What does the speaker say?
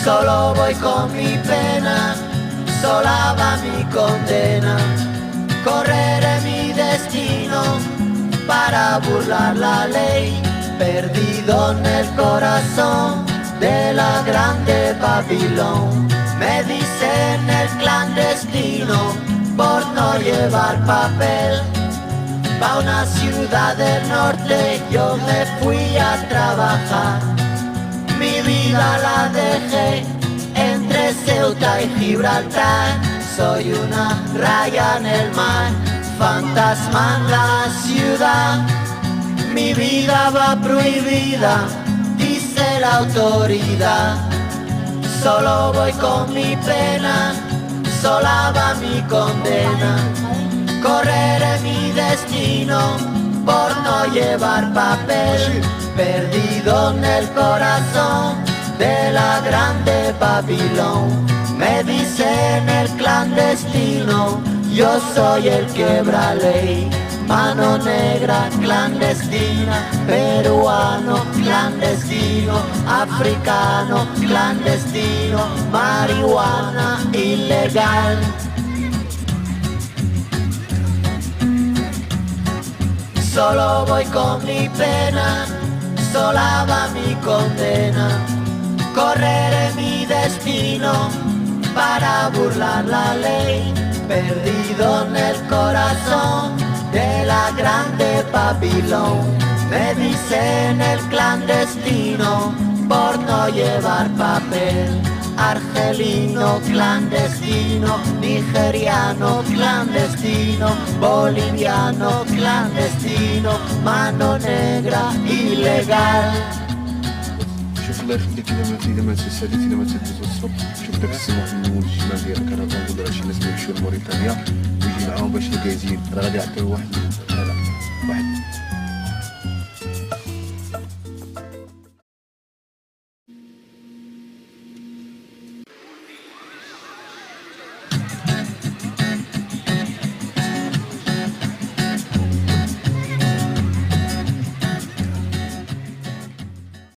Solo voy con mi pena, sola va mi condena. Correré mi destino para burlar la ley, perdido en el corazón de la grande Babilón. Me dicen el clandestino por no llevar papel. Pa' una ciudad del norte yo me fui a trabajar. Mi vida la dejé entre Ceuta y Gibraltar. Soy una raya en el mar, fantasma en la ciudad. Mi vida va prohibida, dice la autoridad. Solo voy con mi pena, sola va mi condena. Correré mi destino por no llevar papel, perdido en el corazón de la grande Babilón. Me dicen el clandestino, yo soy el quebra ley. Mano negra clandestina, peruano clandestino, africano clandestino, marihuana ilegal. Solo voy con mi pena, sola va mi condena. Correré mi destino para burlar la ley, perdido en el corazón de la grande Babilón. Me dicen el clandestino por no llevar papel. Argelino clandestino, nigeriano clandestino, boliviano clandestino, mano negra ilegal. شوف الله يخليك الا ما تسالي الا ما تدوز الصبح شوف داك السماح المول الشمال ديال الكرفان كل راه شي ناس كيمشيو لموريتانيا ويجي معاهم باش الكازين راه غادي يعطيو واحد